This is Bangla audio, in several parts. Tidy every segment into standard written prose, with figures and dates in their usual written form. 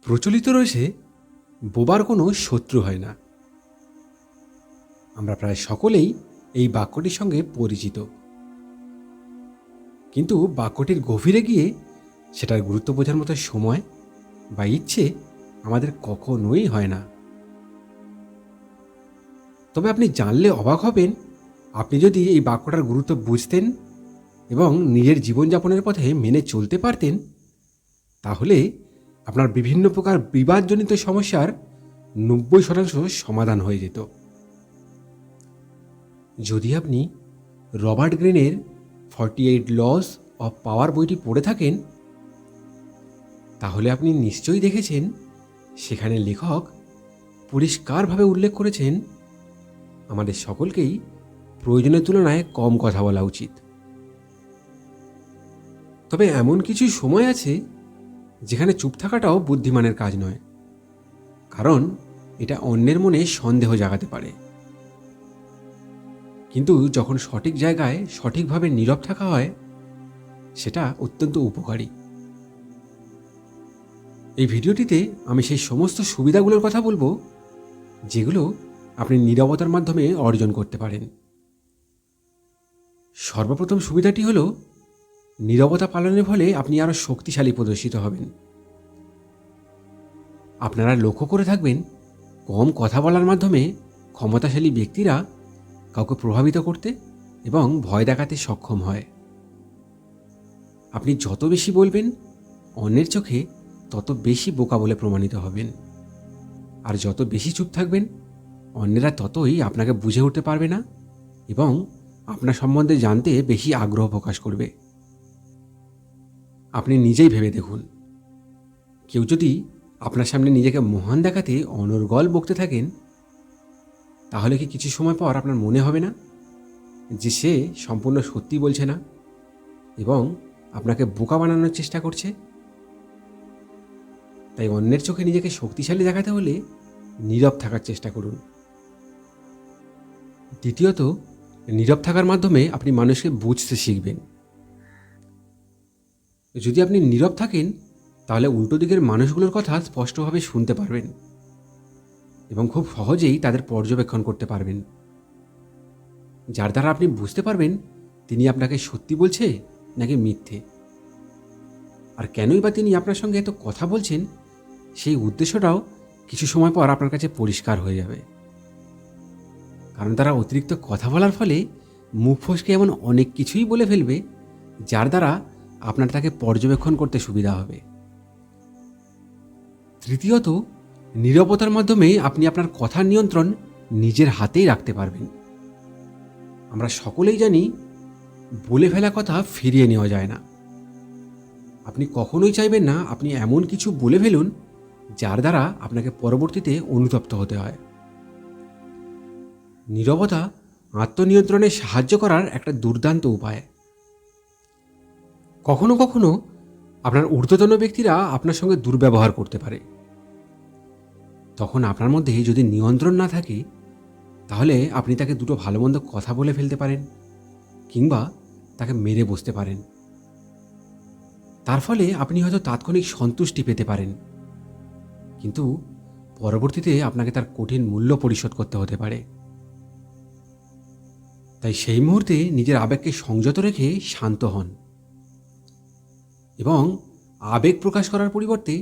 প্রচলিত রয়েছে বোবার কোনো শত্রু হয় না। আমরা প্রায় সকলেই এই বাক্যটির সঙ্গে পরিচিত, কিন্তু বাক্যটির গভীরে গিয়ে সেটার গুরুত্ব বোঝার মতো সময় বা ইচ্ছে আমাদের কখনোই হয় না। তবে আপনি জানলে অবাক হবেন, আপনি যদি এই বাক্যটার গুরুত্ব বুঝতেন এবং নিজের জীবনযাপনের পথে মেনে চলতে পারতেন, তাহলে আপনার বিভিন্ন প্রকার বিবাদজনিত সমস্যার 90% সমাধান হয়ে যেত। যদি আপনি রবার্ট গ্রিনের 48 লস অফ পাওয়ার বইটি পড়ে থাকেন, তাহলে আপনি নিশ্চয়ই দেখেছেন সেখানে লেখক পরিষ্কারভাবে উল্লেখ করেছেন আমাদের সকলকেই প্রয়োজনের তুলনায় কম কথা বলা উচিত। তবে এমন কিছু সময় আছে যেখানে চুপ থাকাটাও বুদ্ধিমানের কাজ নয়, কারণ এটা অন্যের মনে সন্দেহ জাগাতে পারে। কিন্তু যখন সঠিক জায়গায় সঠিকভাবে নীরব থাকা হয়, সেটা অত্যন্ত উপকারী। এই ভিডিওটিতে আমি সেই সমস্ত সুবিধাগুলোর কথা বলবো যেগুলো আপনি নীরবতার মাধ্যমে অর্জন করতে পারেন। সর্বপ্রথম সুবিধাটি হলো, নীরবতা পালনের ফলে আপনি আরও শক্তিশালী প্রদর্শিত হবেন। আপনারা লক্ষ্য করে থাকবেন, কম কথা বলার মাধ্যমে ক্ষমতাশালী ব্যক্তিরা কাউকে প্রভাবিত করতে এবং ভয় দেখাতে সক্ষম হয়। আপনি যত বেশি বলবেন, অন্যের চোখে তত বেশি বোকা বলে প্রমাণিত হবেন। আর যত বেশি চুপ থাকবেন, অন্যেরা ততই আপনাকে বুঝে উঠতে পারবে না এবং আপনার সম্বন্ধে জানতে বেশি আগ্রহ প্রকাশ করবে। আপনি নিজেই ভেবে দেখুন, কেউ যদি আপনার সামনে নিজেকে মহান দেখাতে অনর্গল বকতে থাকেন, তাহলে কি কিছু সময় পর আপনার মনে হবে না যে সে সম্পূর্ণ সত্যি বলছে না এবং আপনাকে বোকা বানানোর চেষ্টা করছে? তাই অন্যের চোখে নিজেকে শক্তিশালী দেখাতে হলে নীরব থাকার চেষ্টা করুন। দ্বিতীয়ত, নীরব থাকার মাধ্যমে আপনি মানুষকে বুঝতে শিখবেন। যদি আপনি নীরব থাকেন, তাহলে উল্টো দিকের মানুষগুলোর কথা স্পষ্টভাবে শুনতে পারবেন এবং খুব সহজেই তাদের পর্যবেক্ষণ করতে পারবেন, যার দ্বারা আপনি বুঝতে পারবেন তিনি আপনাকে সত্যি বলছে নাকি মিথ্যে। আর কেনই বা তিনি আপনার সঙ্গে এত কথা বলছেন, সেই উদ্দেশ্যটাও কিছু সময় পর আপনার কাছে পরিষ্কার হয়ে যাবে। কারণ তারা অতিরিক্ত কথা বলার ফলে মুখ ফসকে এমন অনেক কিছুই বলে ফেলবে, যার দ্বারা আপনার তাকে পর্যবেক্ষণ করতে সুবিধা হবে। তৃতীয়ত, নীরবতার মাধ্যমে আপনি আপনার কথার নিয়ন্ত্রণ নিজের হাতেই রাখতে পারবেন। আমরা সকলেই জানি, বলে ফেলা কথা ফিরিয়ে নেওয়া যায় না। আপনি কখনোই চাইবেন না আপনি এমন কিছু বলে ফেলুন যার দ্বারা আপনাকে পরবর্তীতে অনুতপ্ত হতে হয়। নীরবতা আত্মনিয়ন্ত্রণে সাহায্য করার একটা দুর্দান্ত উপায়। কখনো কখনো আপনার ঊর্ধ্বতন ব্যক্তিরা আপনার সঙ্গে দুর্ব্যবহার করতে পারে। তখন আপনার মধ্যে যদি নিয়ন্ত্রণ না থাকে, তাহলে আপনি তাকে দুটো ভালো মন্দ কথা বলে ফেলতে পারেন কিংবা তাকে মেরে বসতে পারেন। তার ফলে আপনি হয়তো তাৎক্ষণিক সন্তুষ্টি পেতে পারেন, কিন্তু পরবর্তীতে আপনাকে তার কঠিন মূল্য পরিশোধ করতে হতে পারে। তাই সেই মুহূর্তে নিজের আবেগকে সংযত রেখে শান্ত হন এবং আবেগ প্রকাশ করার পরিবর্তে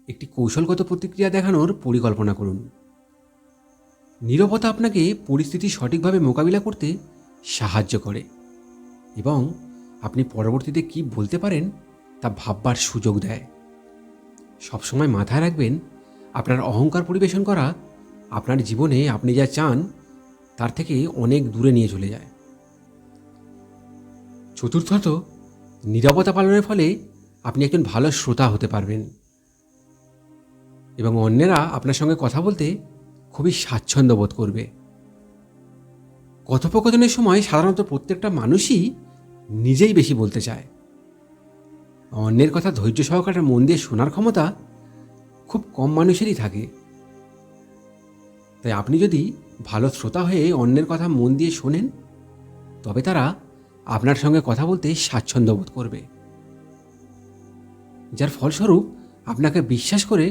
একটি কৌশলগত প্রতিক্রিয়া দেখানোর পরিকল্পনা করুন। নীরবতা আপনাকে পরিস্থিতি সঠিকভাবে মোকাবিলা করতে সাহায্য করে এবং আপনি পরবর্তীতে কি বলতে পারেন তা ভাববার সুযোগ দেয়। সবসময় মাথায় রাখবেন, আপনার অহংকার পরিবেশন করা আপনার জীবনে আপনি যা চান তার থেকে অনেক দূরে নিয়ে চলে যায়। চতুর্থত, নীরবতা পালনের ফলে আপনি একজন ভালো শ্রোতা হতে পারবেন এবং অন্যেরা আপনার সঙ্গে কথা বলতে খুবই স্বাচ্ছন্দ্য বোধ করবে। কথোপকথনের সময় সাধারণত প্রত্যেকটা মানুষই নিজেই বেশি বলতে চায়। অন্যের কথা ধৈর্য সহকারে মন দিয়ে শোনার ক্ষমতা খুব কম মানুষেরই থাকে। তাই আপনি যদি ভালো শ্রোতা হয়ে অন্যের কথা মন দিয়ে শোনেন, তবে তারা আপনার সঙ্গে কথা বলতে স্বাচ্ছন্দ্য বোধ করবে, যার ফলস্বরূপ আপনাকে বিশ্বাস করে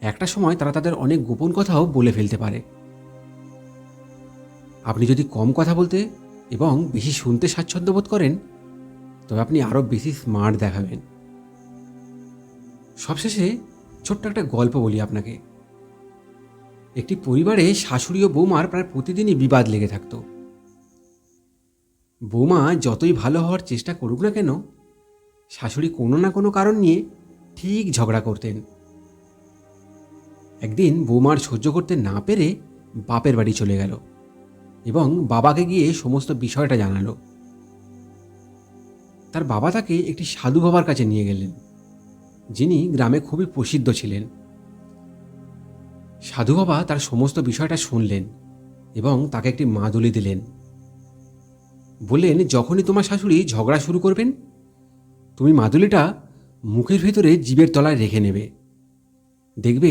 একটা সময় তারা তাদের অনেক গোপন কথাও বলে ফেলতে পারে। আপনি যদি কম কথা বলতে এবং বেশি শুনতে স্বাচ্ছন্দ্য বোধ করেন, তবে আপনি আরও বেশি স্মার্ট দেখাবেন। সবশেষে ছোট্ট একটা গল্প বলি আপনাকে। একটি পরিবারে শাশুড়ি ও বৌমার প্রায় প্রতিদিনই বিবাদ লেগে থাকত। বৌমা যতই ভালো হওয়ার চেষ্টা করুক না কেন, শাশুড়ি কোনো না কোনো কারণ নিয়ে ঠিক ঝগড়া করতেন। একদিন বৌমার সহ্য করতে না পেরে বাপের বাড়ি চলে গেল এবং বাবাকে গিয়ে সমস্ত বিষয়টা জানালো। তার বাবা তাকে একটি সাধু বাবার কাছে নিয়ে গেলেন, যিনি গ্রামে খুবই প্রসিদ্ধ ছিলেন। সাধু বাবা তার সমস্ত বিষয়টা শুনলেন এবং তাকে একটি মাদুলি দিলেন। বললেন, যখনই তোমার শাশুড়ি ঝগড়া শুরু করবেন, তুমি মাদুলিটা মুখের ভেতরে জিভের তলায় রেখে নেবে। দেখবে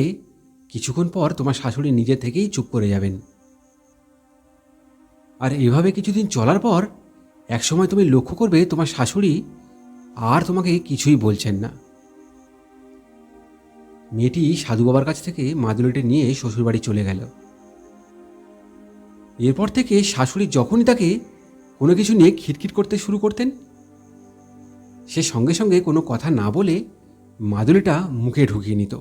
কিছুক্ষণ পর তোমার শাশুড়ি নিজে থেকেই চুপ করে যাবেন। আর এভাবে কিছুদিন চলার পর একসময় তুমি লক্ষ্য করবে তোমার শাশুড়ি আর তোমাকে কিছুই বলছেন না। মেয়েটি সাধু বাবার কাছ থেকে মাদুলিটা নিয়ে শ্বশুরবাড়ি চলে গেল। এরপর থেকে শাশুড়ি যখনই তাকে কোনো কিছু নিয়ে খিটখিট করতে শুরু করতেন, সে সঙ্গে সঙ্গে কোনো কথা না বলে মাদুলিটা মুখে ঢুকিয়ে নিত।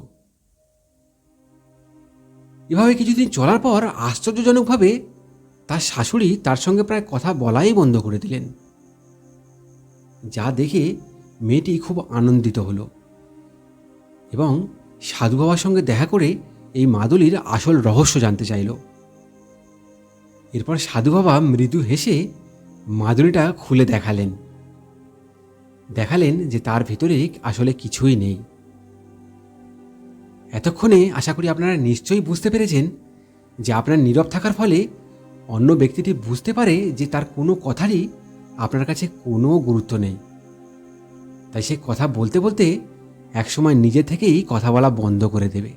এভাবে কিছুদিন চলার পর আশ্চর্যজনকভাবে তার শাশুড়ি তার সঙ্গে প্রায় কথা বলাই বন্ধ করে দিলেন। যা দেখে মেয়েটি খুব আনন্দিত হলো এবং সাধু বাবার সঙ্গে দেখা করে এই মাদুলির আসল রহস্য জানতে চাইল। এরপর সাধু বাবা মৃদু হেসে মাদুলিটা খুলে দেখালেন যে তার ভিতরে আসলে কিছুই নেই। এতক্ষণে আশা করি আপনারা নিশ্চয়ই বুঝতে পেরেছেন যে আপনার নীরব থাকার ফলে অন্য ব্যক্তিটি বুঝতে পারে যে তার কোনো কথারই আপনার কাছে কোনো গুরুত্ব নেই। তাই সে কথা বলতে বলতে একসময় নিজে থেকেই কথা বলা বন্ধ করে দেবে।